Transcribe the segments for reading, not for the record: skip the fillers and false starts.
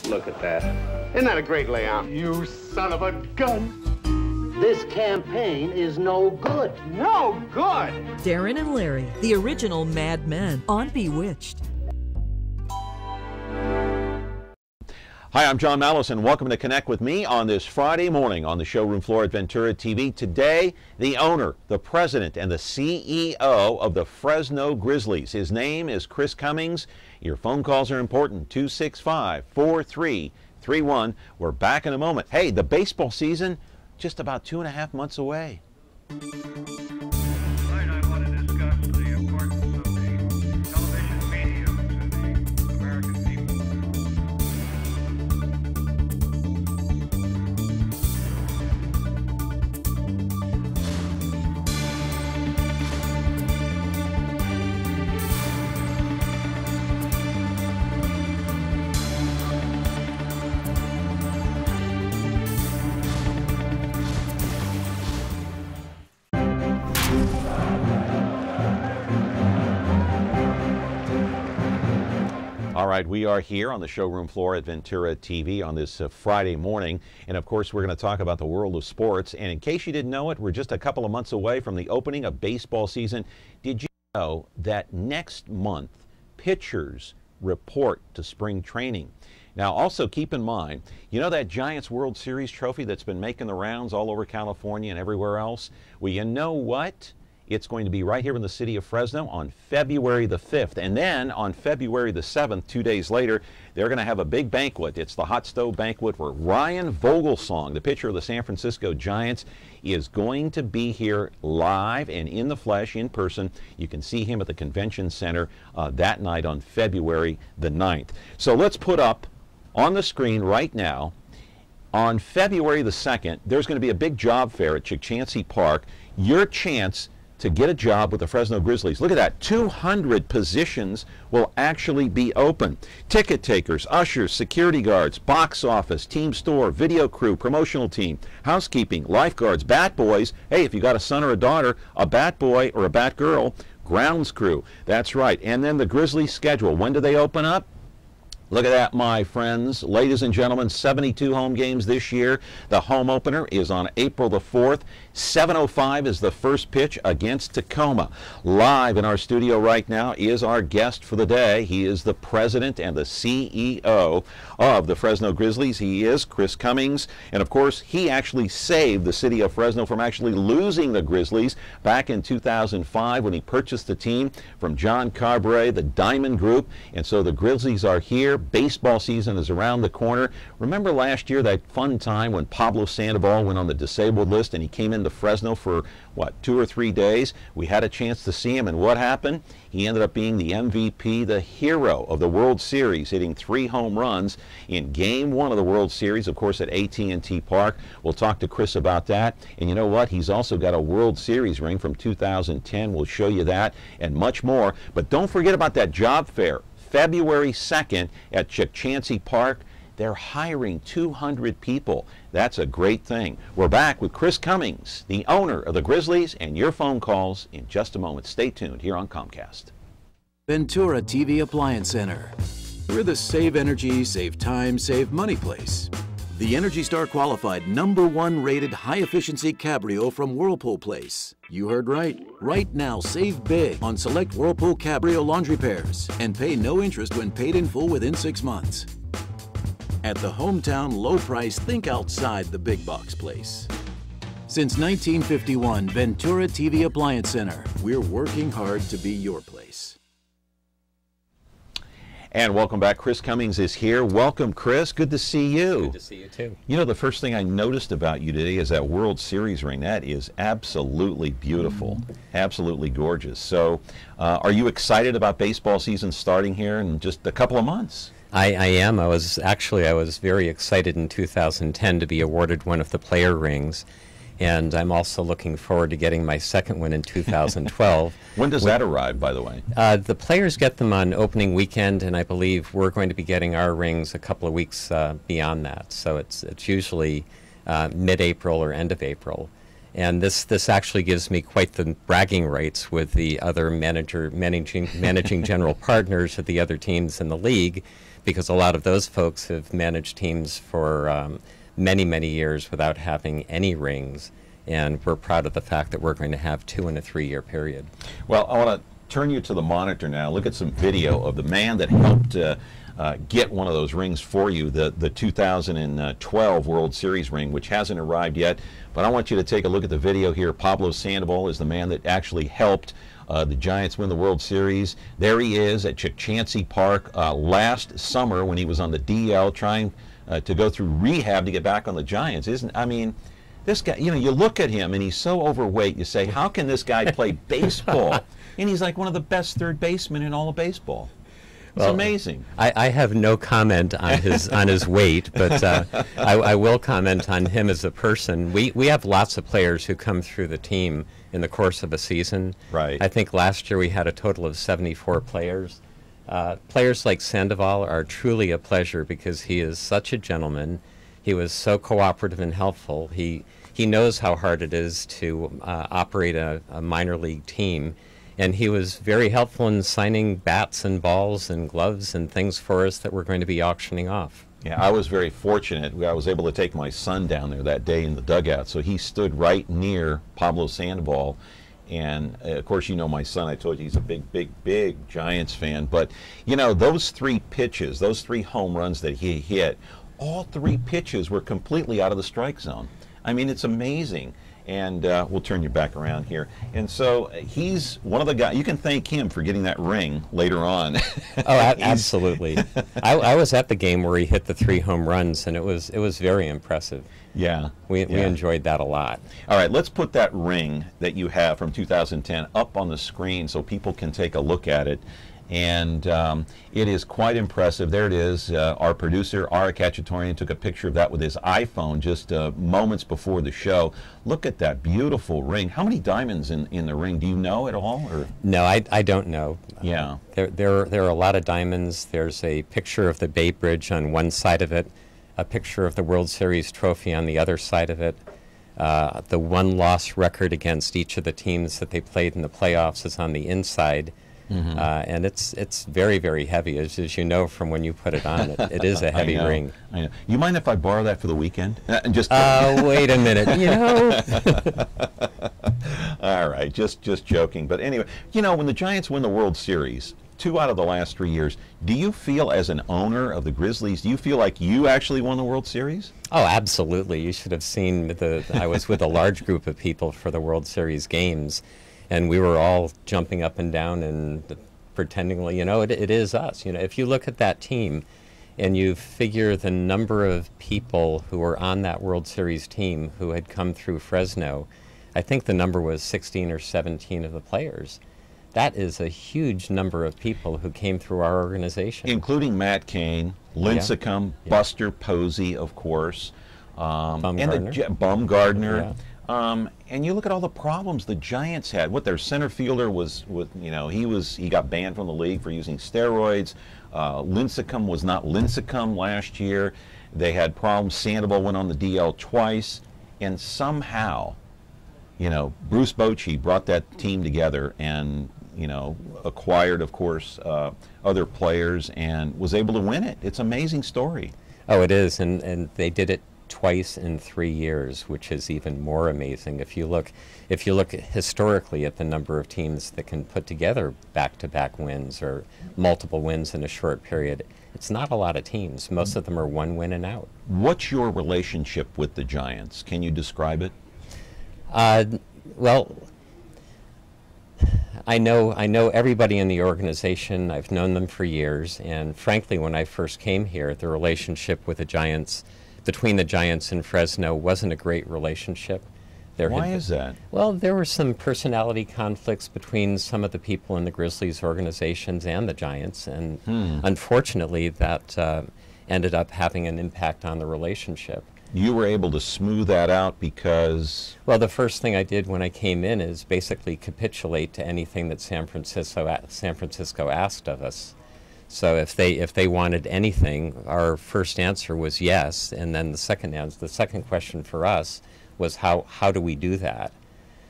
Look at that. Isn't that a great layout? You son of a gun. This campaign is no good. No good! Darren and Larry, the original Mad Men on Bewitched. Hi, I'm John Malos, and welcome to Connect with me on this Friday morning on the showroom floor at Ventura TV. Today, the owner, the president, and the CEO of the Fresno Grizzlies. His name is Chris Cummings. Your phone calls are important, 265-4331. We're back in a moment. Hey, the baseball season, just about 2.5 months away. All right, we are here on the showroom floor at Ventura TV on this Friday morning. And of course, we're going to talk about the world of sports. And in case you didn't know it, we're just a couple of months away from the opening of baseball season. Did you know that next month, pitchers report to spring training? Now, also keep in mind, you know that Giants World Series trophy that's been making the rounds all over California and everywhere else? Well, you know what? It's going to be right here in the city of Fresno on February the 5th. And then on February the 7th, 2 days later, they're going to have a big banquet. It's the Hot Stove Banquet where Ryan Vogelsong, the pitcher of the San Francisco Giants, is going to be here live and in the flesh, in person. You can see him at the convention center that night on February the 9th. So let's put up on the screen right now, on February the 2nd, there's going to be a big job fair at Chukchansi Park. Your chance to get a job with the Fresno Grizzlies. Look at that, 200 positions will actually be open. Ticket takers, ushers, security guards, box office, team store, video crew, promotional team, housekeeping, lifeguards, bat boys. Hey, if you got a son or a daughter, a bat boy or a bat girl, grounds crew. That's right. And then the Grizzlies schedule. When do they open up? Look at that, my friends. Ladies and gentlemen, 72 home games this year. The home opener is on April the 4th. 7:05 is the first pitch against Tacoma. Live in our studio right now is our guest for the day. He is the president and the CEO of the Fresno Grizzlies. He is Chris Cummings. And of course, he actually saved the city of Fresno from actually losing the Grizzlies back in 2005 when he purchased the team from John Carbre, the Diamond Group. And so the Grizzlies are here. Baseball season is around the corner. Remember last year, that fun time when Pablo Sandoval went on the disabled list and he came into Fresno for, what, 2 or 3 days? We had a chance to see him, and what happened? He ended up being the MVP, the hero of the World Series, hitting 3 home runs in Game 1 of the World Series, of course, at AT&T Park. We'll talk to Chris about that. And you know what? He's also got a World Series ring from 2010. We'll show you that and much more. But don't forget about that job fair. February 2nd at Chukchansi Park. They're hiring 200 people. That's a great thing. We're back with Chris Cummings, the owner of the Grizzlies, and your phone calls in just a moment. Stay tuned here on Comcast. Ventura TV Appliance Center. We're the save energy, save time, save money place. The Energy Star qualified #1 rated high-efficiency Cabrio from Whirlpool Place. You heard right. Right now, save big on select Whirlpool Cabrio laundry pairs and pay no interest when paid in full within 6 months. At the hometown low price, think outside the big box place. Since 1951, Ventura TV Appliance Center. We're working hard to be your place. And welcome back. Chris Cummings is here. Welcome, Chris. Good to see you. Good to see you, too. You know, the first thing I noticed about you today is that World Series ring. That is absolutely beautiful. Absolutely gorgeous. So, are you excited about baseball season starting here in just a couple of months? I am. I was very excited in 2010 to be awarded one of the player rings. And I'm also looking forward to getting my second one in 2012. When does that arrive, by the way? The players get them on opening weekend, and I believe we're going to be getting our rings a couple of weeks beyond that. So it's usually mid-April or end of April. And this actually gives me quite the bragging rights with the other managing general partners of the other teams in the league, because a lot of those folks have managed teams for many, many years without having any rings, and we're proud of the fact that we're going to have 2 in a 3-year period. Well, I want to turn you to the monitor now. Look at some video of the man that helped get one of those rings for you, the 2012 World Series ring, which hasn't arrived yet. But I want you to take a look at the video here. Pablo Sandoval is the man that actually helped the Giants win the World Series. There he is at Chukchansi Park last summer when he was on the DL trying to go through rehab to get back on the Giants. I mean, this guy, you know, you look at him and he's so overweight, you say, how can this guy play baseball? And he's like one of the best third basemen in all of baseball. It's amazing. I have no comment on his weight, but I will comment on him as a person. We have lots of players who come through the team in the course of a season. Right. I think last year we had a total of 74 players. Players like Sandoval are truly a pleasure because he is such a gentleman. He was so cooperative and helpful. He knows how hard it is to operate a minor league team. And he was very helpful in signing bats and balls and gloves and things for us that we're going to be auctioning off. Yeah, I was very fortunate. I was able to take my son down there that day in the dugout. So he stood right near Pablo Sandoval. And of course, you know my son, I told you he's a big Giants fan. But, you know, those 3 pitches, those 3 home runs that he hit, all 3 pitches were completely out of the strike zone. I mean, it's amazing. And we'll turn you back around here. And so he's one of the guys, you can thank him for getting that ring later on. Oh, absolutely. I was at the game where he hit the 3 home runs, and it was very impressive. Yeah. We enjoyed that a lot. All right, let's put that ring that you have from 2010 up on the screen so people can take a look at it. And it is quite impressive. There it is. Our producer, Ara Kachatourian, took a picture of that with his iPhone just moments before the show. Look at that beautiful ring. How many diamonds in the ring? Do you know at all? Or? No, I don't know. Yeah. There are a lot of diamonds. There's a picture of the Bay Bridge on one side of it, a picture of the World Series trophy on the other side of it. The one-loss record against each of the teams that they played in the playoffs is on the inside. Mm-hmm. And it's very, very heavy, as you know from when you put it on. It is a heavy ring. I know. You mind if I borrow that for the weekend? Just wait a minute, you know. All right, just joking. But anyway, you know, when the Giants win the World Series, 2 out of the last 3 years, do you feel as an owner of the Grizzlies, do you feel like you actually won the World Series? Oh, absolutely. You should have seen I was with a large group of people for the World Series games. And we were all jumping up and down and pretending, well, you know, it is us. You know, if you look at that team and you figure the number of people who were on that World Series team who had come through Fresno, I think the number was 16 or 17 of the players. That is a huge number of people who came through our organization. Including Matt Cain, Lincecum, Buster Posey, of course, Bumgardner. Yeah. And you look at all the problems the Giants had. What their center fielder was, you know, he got banned from the league for using steroids. Lincecum was not Lincecum last year. They had problems. Sandoval went on the DL twice, and somehow, you know, Bruce Bochy brought that team together and, you know, acquired, of course, other players and was able to win it. It's an amazing story. Oh, it is, and they did it twice in 3 years, which is even more amazing. If you look historically at the number of teams that can put together back-to-back wins or multiple wins in a short period, it's not a lot of teams. Most of them are 1 win and out. What's your relationship with the Giants? Can you describe it? Well, I know everybody in the organization. I've known them for years, and frankly, when I first came here, the relationship with the Giants, between the Giants and Fresno, wasn't a great relationship. Why is that? Well, there were some personality conflicts between some of the people in the Grizzlies organizations and the Giants, and unfortunately that ended up having an impact on the relationship. You were able to smooth that out because... Well, the first thing I did when I came in is basically capitulate to anything that San Francisco asked of us. So if they wanted anything, our first answer was yes, and then the second question for us was how do we do that?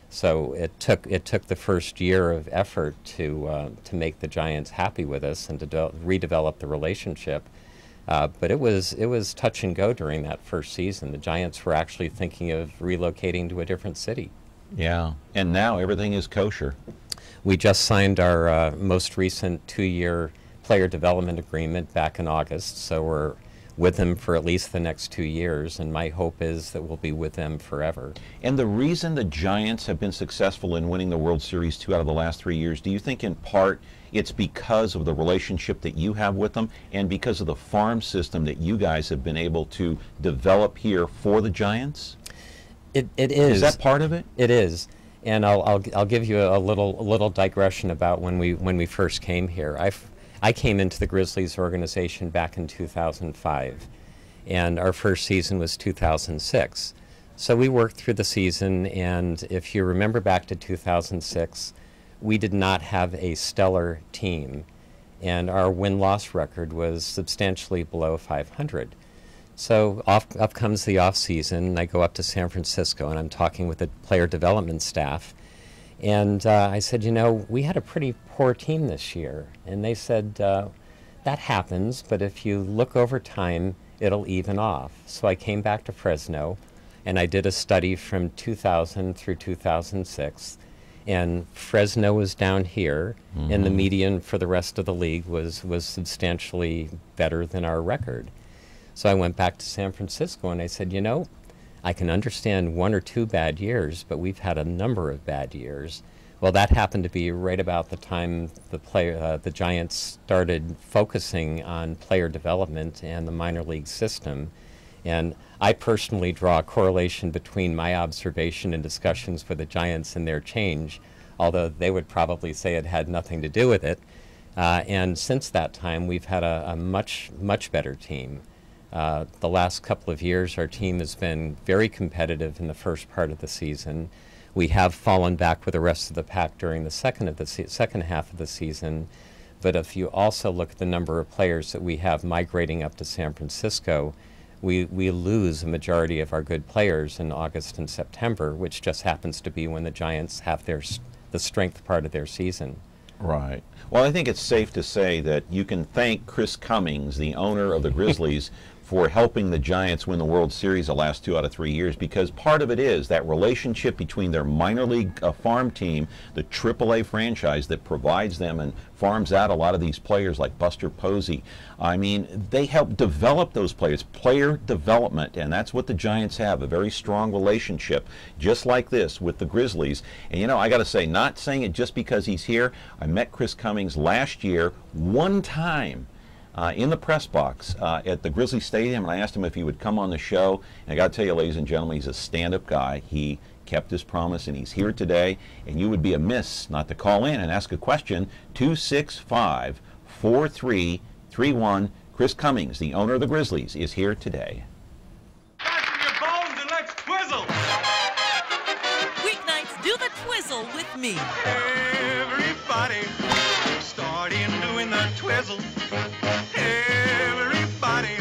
So it took the first year of effort to make the Giants happy with us and to redevelop the relationship. But it was touch and go during that first season. The Giants were actually thinking of relocating to a different city. Yeah, and now everything is kosher. We just signed our most recent 2-year player development agreement back in August, so we're with them for at least the next 2 years, and my hope is that we'll be with them forever. And the reason the Giants have been successful in winning the World Series 2 out of the last 3 years, do you think in part it's because of the relationship that you have with them and because of the farm system that you guys have been able to develop here for the Giants? It is. Is that part of it? It is. And I'll give you a little digression about when we first came here. I came into the Grizzlies organization back in 2005, and our first season was 2006. So we worked through the season, and if you remember back to 2006, we did not have a stellar team, and our win-loss record was substantially below 500. So up comes the off season, and I go up to San Francisco, and I'm talking with the player development staff. And I said, you know, we had a pretty poor team this year. And they said, that happens, but if you look over time, it'll even off. So I came back to Fresno, and I did a study from 2000 through 2006. And Fresno was down here, and the median for the rest of the league was substantially better than our record. So I went back to San Francisco, and I said, you know, I can understand 1 or 2 bad years, but we've had a number of bad years. Well, that happened to be right about the time the Giants started focusing on player development and the minor league system. And I personally draw a correlation between my observation and discussions with the Giants and their change, although they would probably say it had nothing to do with it. And since that time, we've had a much better team. The last couple of years, our team has been very competitive in the first part of the season. We have fallen back with the rest of the pack during the second half of the season. But if you also look at the number of players that we have migrating up to San Francisco, we lose a majority of our good players in August and September, which just happens to be when the Giants have the strength part of their season. Right. Well, I think it's safe to say that you can thank Chris Cummings, the owner of the Grizzlies, for helping the Giants win the World Series the last 2 out of 3 years, because part of it is that relationship between their minor league farm team, the AAA franchise that provides them and farms out a lot of these players like Buster Posey. I mean, they help develop those players, player development, and that's what the Giants have, a very strong relationship, just like this with the Grizzlies. And you know, I got to say, not saying it just because he's here, I met Chris Cummings last year one time in the press box at the Grizzly Stadium, and I asked him if he would come on the show. And I got to tell you, ladies and gentlemen, he's a stand-up guy. He kept his promise, and he's here today. And you would be amiss not to call in and ask a question. 265-4331. Chris Cummings, the owner of the Grizzlies, is here today. Fasten your bones and let's twizzle. Weeknights, do the twizzle with me. Everybody, start in doing the twizzle. Everybody,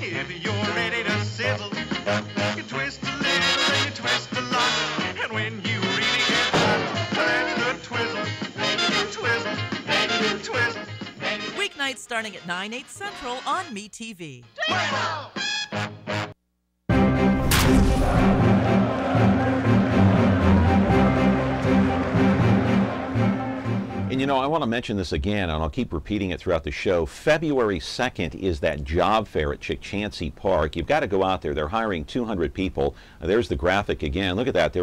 if you're ready to sizzle, you twist a little and you twist a lot, and when you really get hot, that's the twizzle, twizzle, twizzle. Weeknights starting at 9/8 Central on MeTV. And you know, I want to mention this again, and I'll keep repeating it throughout the show. February 2nd is that job fair at Chukchansi Park. You've got to go out there. They're hiring 200 people. There's the graphic again. Look at that.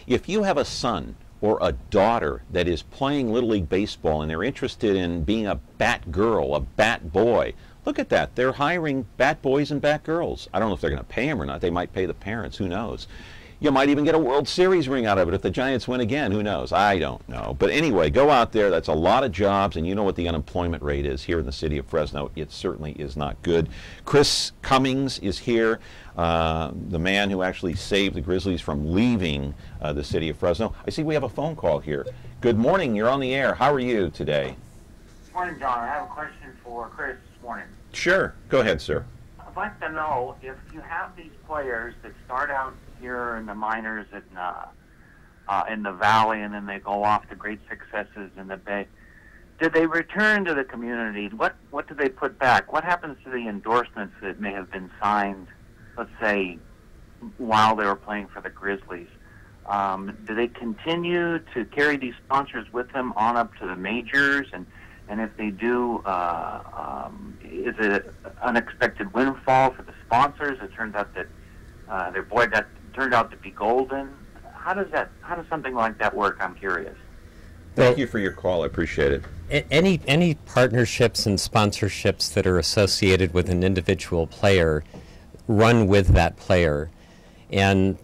If you have a son or a daughter that is playing Little League Baseball and they're interested in being a bat girl, a bat boy, look at that. They're hiring bat boys and bat girls. I don't know if they're going to pay them or not. They might pay the parents. Who knows? You might even get a World Series ring out of it if the Giants win again. Who knows? I don't know. But anyway, go out there. That's a lot of jobs, and you know what the unemployment rate is here in the city of Fresno. It certainly is not good. Chris Cummings is here, the man who actually saved the Grizzlies from leaving the city of Fresno. I see we have a phone call here. Good morning. You're on the air. How are you today? Morning, John. I have a question for Chris this morning. Sure. Go ahead, sir. I'd like to know if you have these players that start out here in the minors in the valley, and then they go off to great successes in the Bay. Did they return to the community? What do they put back? What happens to the endorsements that may have been signed, let's say, while they were playing for the Grizzlies? Do they continue to carry these sponsors with them on up to the majors? And if they do, is it an unexpected windfall for the sponsors? It turns out that their boy turned out to be golden. How does something like that work? I'm curious. Thank you for your call. I appreciate it. Any partnerships and sponsorships that are associated with an individual player run with that player. And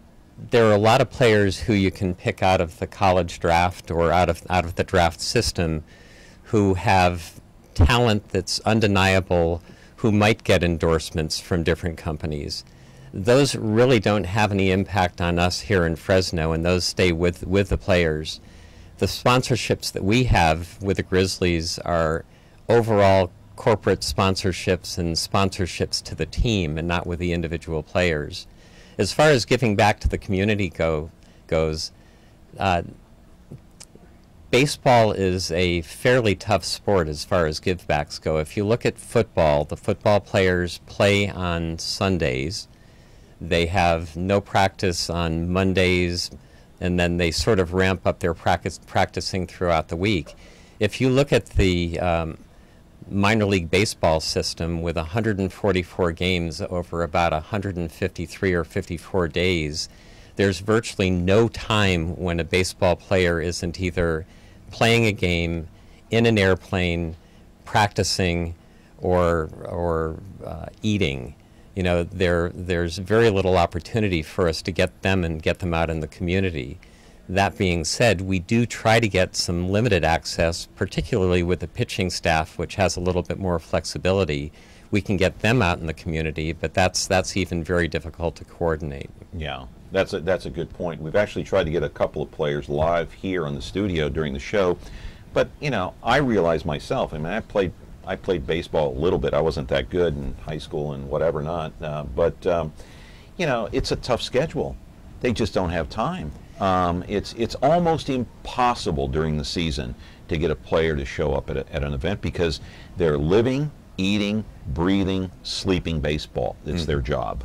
there are a lot of players who you can pick out of the college draft or out of the draft system who have talent that's undeniable, who might get endorsements from different companies. Those really don't have any impact on us here in Fresno, and those stay with the players. The sponsorships that we have with the Grizzlies are overall corporate sponsorships and sponsorships to the team and not with the individual players. As far as giving back to the community goes, baseball is a fairly tough sport as far as givebacks go. If you look at football, the football players play on Sundays. They have no practice on Mondays, and then they sort of ramp up their practicing throughout the week. If you look at the minor league baseball system with 144 games over about 153 or 54 days, there's virtually no time when a baseball player isn't either playing a game, in an airplane, practicing, or eating. You know, there's very little opportunity for us to get them out in the community. That being said, we do try to get some limited access, particularly with the pitching staff, which has a little bit more flexibility. We can get them out in the community, but that's even very difficult to coordinate. Yeah, that's a good point. We've actually tried to get a couple of players live here in the studio during the show, but you know, I realize myself. I mean, I played baseball a little bit. I wasn't that good in high school and whatever not, but you know, it's a tough schedule. They just don't have time. It's almost impossible during the season to get a player to show up at an event because they're living, eating, breathing, sleeping baseball. It's their job.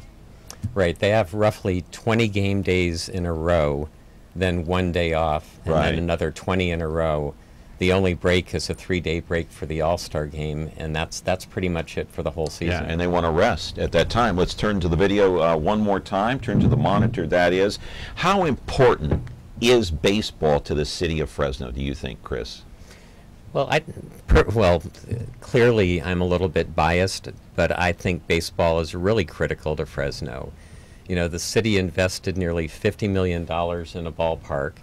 Right. They have roughly 20 game days in a row, then 1 day off, and then another 20 in a row. The only break is a 3-day break for the All-Star game, and that's pretty much it for the whole season. Yeah, and they want to rest at that time. Let's turn to the video one more time. Turn to the monitor, that is. How important is baseball to the city of Fresno, do you think, Chris? Well, clearly I'm a little bit biased, but I think baseball is really critical to Fresno. You know, the city invested nearly $50 million in a ballpark.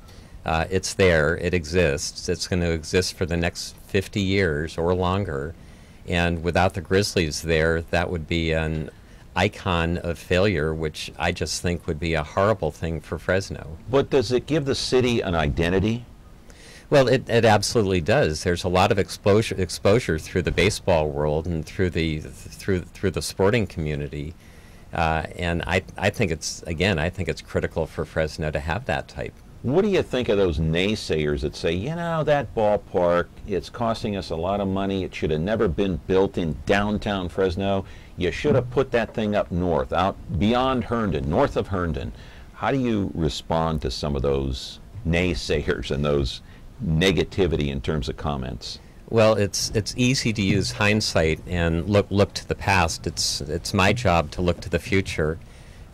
It's there, it exists, it's going to exist for the next 50 years or longer, and without the Grizzlies there, that would be an icon of failure, which I just think would be a horrible thing for Fresno. But does it give the city an identity? Well, it absolutely does. There's a lot of exposure through the baseball world and through the sporting community, and I think it's critical for Fresno to have that type. What do you think of those naysayers that say, you know, that ballpark, it's costing us a lot of money, it should have never been built in downtown Fresno, you should have put that thing up north, out beyond Herndon, north of Herndon. How do you respond to some of those naysayers and those negativity in terms of comments? Well, it's easy to use hindsight and look to the past. It's my job to look to the future.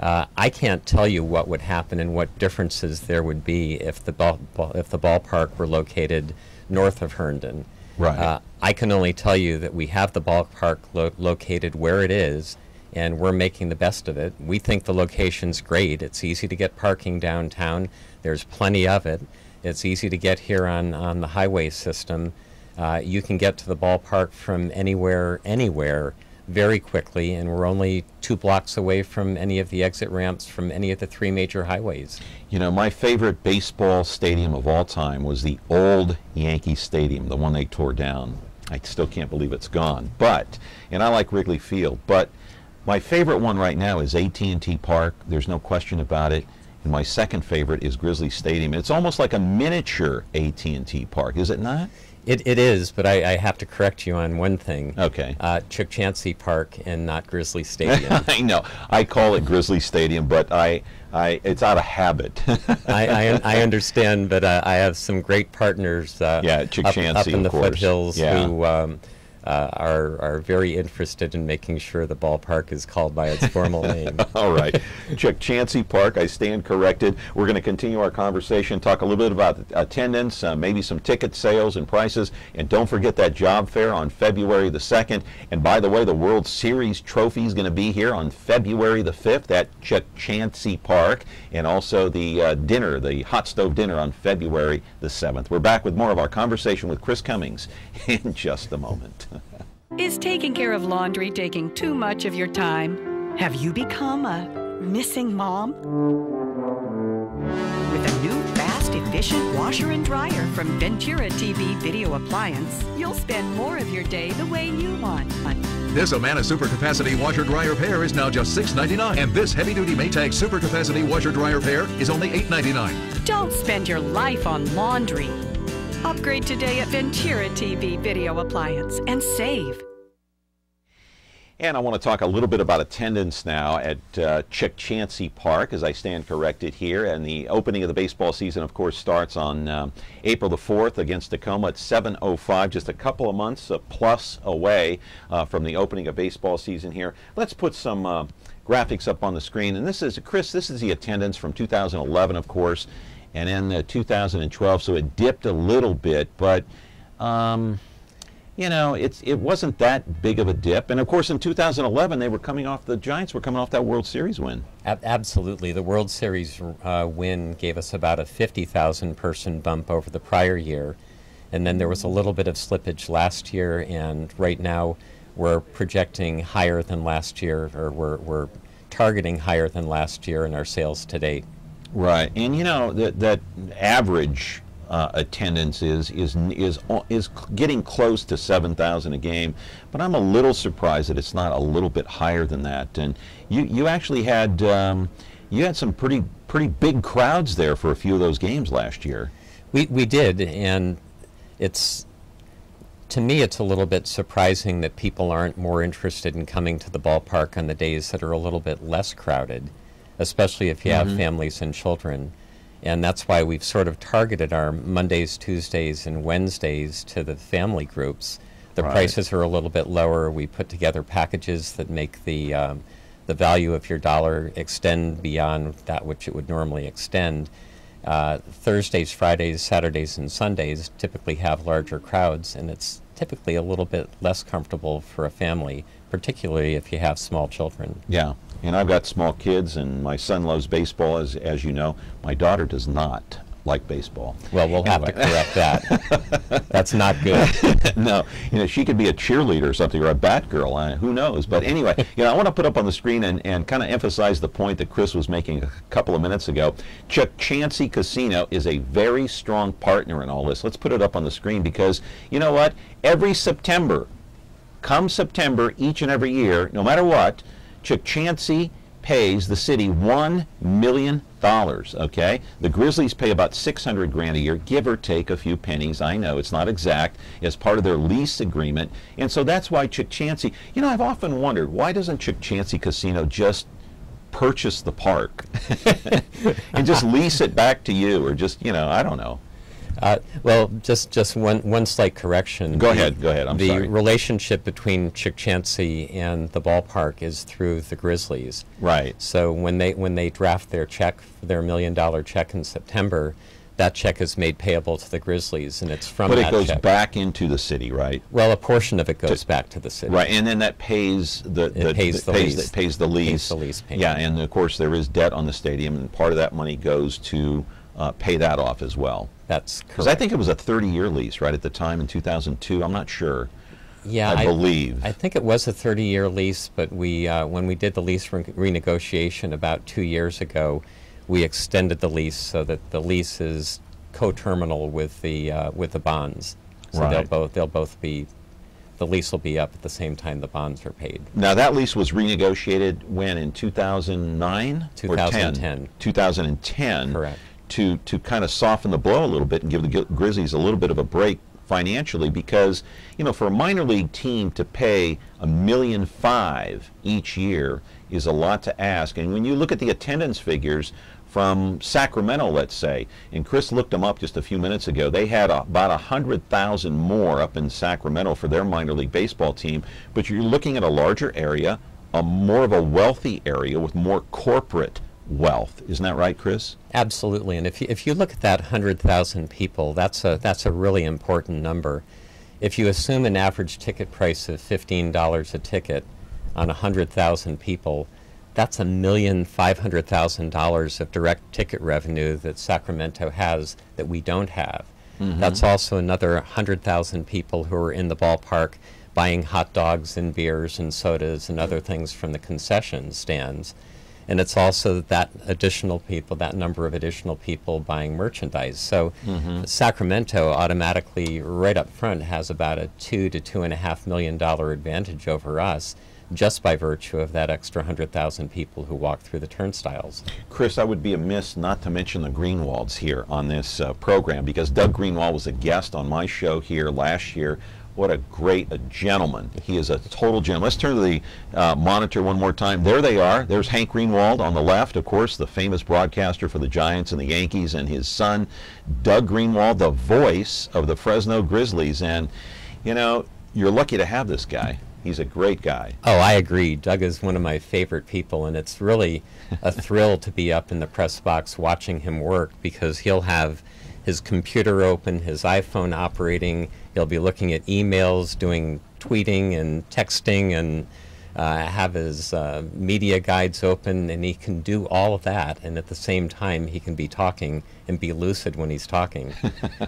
I can't tell you what would happen and what differences there would be if the ballpark were located north of Herndon. Right. I can only tell you that we have the ballpark located where it is, and we're making the best of it. We think the location's great. It's easy to get parking downtown. There's plenty of it. It's easy to get here on the highway system. You can get to the ballpark from anywhere very quickly, and we're only 2 blocks away from any of the exit ramps from any of the 3 major highways. You know, my favorite baseball stadium of all time was the old Yankee Stadium, the one they tore down. I still can't believe it's gone. And I like Wrigley Field, but my favorite one right now is AT&T Park. There's no question about it. And my second favorite is Grizzly Stadium. It's almost like a miniature AT&T Park, is it not? It is, but I have to correct you on one thing. Okay. Chukchansi Park and not Grizzly Stadium. I know. I call it Grizzly Stadium, but it's out of habit. I understand, but I have some great partners Chukchansi, up in the of course. foothills who are very interested in making sure the ballpark is called by its formal name. All right. Chukchansi Park, I stand corrected. We're going to continue our conversation, talk a little bit about attendance, maybe some ticket sales and prices, and don't forget that job fair on February the 2nd. And by the way, the World Series trophy is going to be here on February the 5th at Chukchansi Park, and also the dinner, the hot stove dinner on February the 7th. We're back with more of our conversation with Chris Cummings in just a moment. Is taking care of laundry taking too much of your time? Have you become a missing mom? With a new fast, efficient washer and dryer from Ventura TV Video Appliance, you'll spend more of your day the way you want. This Amana Super Capacity Washer Dryer Pair is now just $6.99, and this heavy-duty Maytag Super Capacity Washer Dryer Pair is only $8.99. Don't spend your life on laundry. Upgrade today at Ventura TV Video Appliance and save. And I want to talk a little bit about attendance now at Chukchansi Park, as I stand corrected here. And the opening of the baseball season, of course, starts on April the 4th against Tacoma at 7:05, just a couple of months plus away from the opening of baseball season here. Let's put some graphics up on the screen. And this is, Chris, this is the attendance from 2011, of course, and then 2012, so it dipped a little bit, but you know, it wasn't that big of a dip. And of course, in 2011, the Giants were coming off that World Series win. Absolutely. The World Series win gave us about a 50,000 person bump over the prior year. And then there was a little bit of slippage last year, and right now we're projecting higher than last year, or we're targeting higher than last year in our sales to date. Right. And you know, that average attendance is getting close to 7,000 a game, but I'm a little surprised that it's not a little bit higher than that. And you actually had some pretty big crowds there for a few of those games last year. We did, and to me it's a little bit surprising that people aren't more interested in coming to the ballpark on the days that are a little bit less crowded, especially if you have families and children. And that's why we've sort of targeted our Mondays, Tuesdays, and Wednesdays to the family groups. The prices are a little bit lower. We put together packages that make the value of your dollar extend beyond that which it would normally extend. Thursdays, Fridays, Saturdays, and Sundays typically have larger crowds, and it's typically a little bit less comfortable for a family, particularly if you have small children. Yeah. And I've got small kids, and my son loves baseball, as you know. My daughter does not like baseball. Well, we'll have to correct that. That's not good. No, you know, she could be a cheerleader or something, or a bat girl. Who knows? But anyway, you know, I want to put up on the screen and kind of emphasize the point that Chris was making a couple of minutes ago. Chukchansi Casino is a very strong partner in all this. Let's put it up on the screen because, you know what? Every September, come September, each and every year, no matter what, Chukchansi pays the city $1 million, okay? The Grizzlies pay about $600,000 a year, give or take a few pennies. I know it's not exact, as part of their lease agreement. And so that's why Chukchansi, you know, I've often wondered, why doesn't Chukchansi Casino just purchase the park and just lease it back to you, or just, you know, I don't know. Well, just one slight correction. Go ahead. I'm sorry. The relationship between Chukchansi and the ballpark is through the Grizzlies. Right. So when they draft their check, their $1 million check in September, that check is made payable to the Grizzlies, and it's from that check. But it goes back into the city, right? Well, a portion of it goes back to the city. Right, and then that pays the lease. Pays the lease payment. Yeah, and of course there is debt on the stadium, and part of that money goes to pay that off as well. That's correct. Because I think it was a 30-year lease, right, at the time in 2002. I'm not sure. Yeah, I believe. I think it was a 30-year lease, but we when we did the lease renegotiation about 2 years ago, we extended the lease so that the lease is co-terminal with the bonds. So right. they'll both be. The lease will be up at the same time the bonds are paid. Now that lease was renegotiated when, in 2009 or 10? 2010. Correct. To kind of soften the blow a little bit and give the Grizzlies a little bit of a break financially, because, you know, for a minor league team to pay $1.5 million each year is a lot to ask. And when you look at the attendance figures from Sacramento, let's say, and Chris looked them up just a few minutes ago, they had about 100,000 more up in Sacramento for their minor league baseball team, but you're looking at a larger area, a more of a wealthy area with more corporate wealth. Isn't that right, Chris? Absolutely. And if you look at that 100,000 people, that's a really important number. If you assume an average ticket price of $15 a ticket on 100,000 people, that's $1,500,000 of direct ticket revenue that Sacramento has that we don't have. Mm-hmm. That's also another 100,000 people who are in the ballpark buying hot dogs and beers and sodas and other things from the concession stands. And it's also that additional people, that number of additional people buying merchandise. So Sacramento automatically, right up front, has about a $2 to $2.5 million advantage over us, just by virtue of that extra 100,000 people who walk through the turnstiles. Chris, I would be amiss not to mention the Greenwalds here on this program, because Doug Greenwald was a guest on my show here last year. What a great gentleman. He is a total gentleman. Let's turn to the monitor one more time. There they are. There's Hank Greenwald on the left, of course, the famous broadcaster for the Giants and the Yankees, and his son, Doug Greenwald, the voice of the Fresno Grizzlies. And, you know, you're lucky to have this guy. He's a great guy. Oh, I agree. Doug is one of my favorite people, and it's really a thrill to be up in the press box watching him work, because he'll have his computer open, his iPhone operating, he'll be looking at emails, doing tweeting and texting, and have his media guides open, and he can do all of that, and at the same time he can be talking and be lucid when he's talking.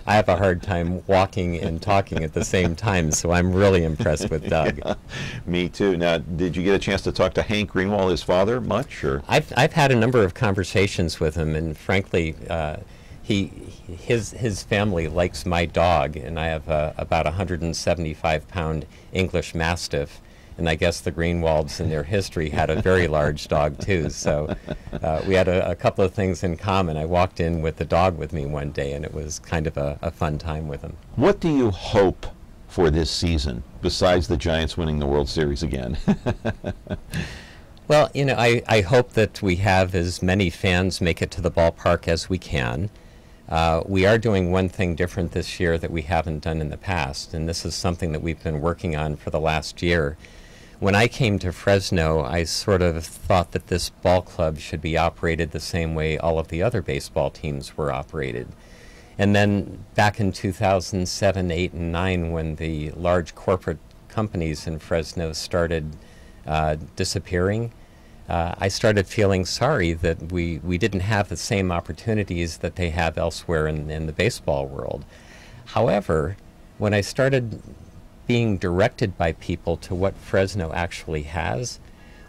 I have a hard time walking and talking at the same time, so I'm really impressed with Doug. Yeah, me too. Now, did you get a chance to talk to Hank Greenwald, his father, much? Or? I've had a number of conversations with him, and frankly, his family likes my dog, and I have about 175-pound English Mastiff, and I guess the Greenwalds in their history had a very large dog too, so we had a couple of things in common. I walked in with the dog with me one day, and it was kind of a fun time with him. What do you hope for this season, besides the Giants winning the World Series again? Well, you know, I hope that we have as many fans make it to the ballpark as we can. We are doing one thing different this year that we haven't done in the past, and this is something that we've been working on for the last year. When I came to Fresno, I sort of thought that this ball club should be operated the same way all of the other baseball teams were operated. And then back in 2007, 8, and 9, when the large corporate companies in Fresno started disappearing, I started feeling sorry that we didn't have the same opportunities that they have elsewhere in the baseball world. However, when I started being directed by people to what Fresno actually has,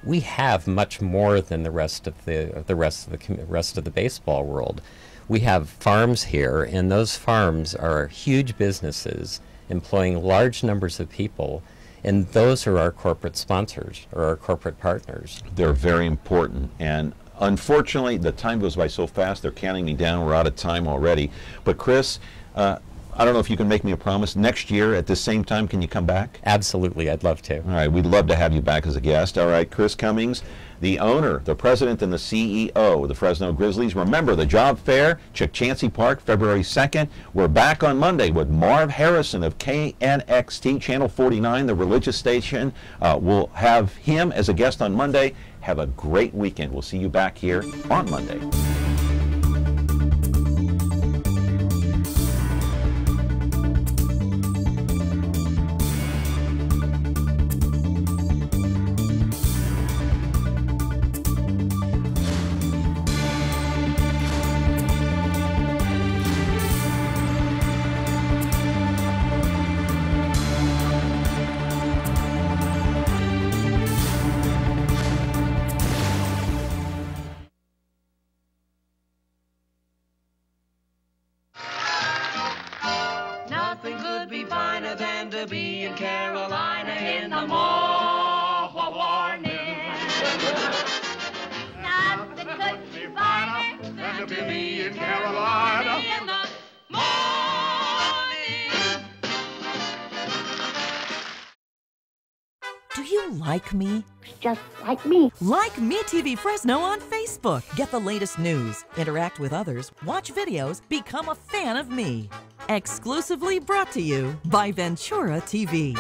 we have much more than the rest of the baseball world. We have farms here, and those farms are huge businesses employing large numbers of people. And those are our corporate sponsors, or our corporate partners. They're very important. And unfortunately, the time goes by so fast, they're counting me down. We're out of time already. But Chris, I don't know if you can make me a promise. Next year at the same time, can you come back? Absolutely. I'd love to. All right. We'd love to have you back as a guest. All right. Chris Cummings, the owner, the president, and the CEO of the Fresno Grizzlies. Remember, the job fair, Chukchansi Park, February 2nd. We're back on Monday with Marv Harrison of KNXT, Channel 49, the religious station. We'll have him as a guest on Monday. Have a great weekend. We'll see you back here on Monday. Nothing could be finer than to be in Carolina in the morning. Nothing could be finer than to be in Carolina in the morning. like me? Just like me. Like Me TV Fresno on Facebook. Get the latest news, interact with others, watch videos, become a fan of me. Exclusively brought to you by Ventura TV.